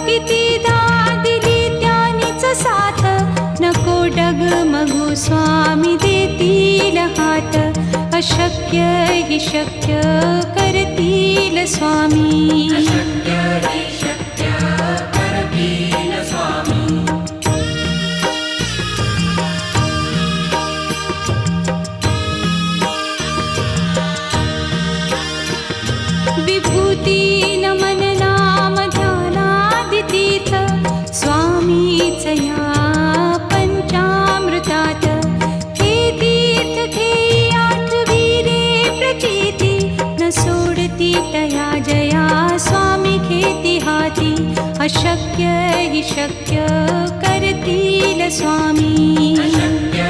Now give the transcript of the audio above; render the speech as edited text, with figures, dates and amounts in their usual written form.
कितीदा दिली त्यानीच साथ, नको डगमगू स्वामी देतील हात, अशक्य हि शक्य करतील स्वामी. अशक्य हि शक्य करतील स्वामी. विभूती नमन नाम ध्यानादितीत, स्वामीच या पंचामृतात. हे तीर्थ घेई आठवी रे प्रचिती, न सोडती तया जया स्वामी घेती हाती, अशक्य हि शक्य करतील स्वामी. अशक्य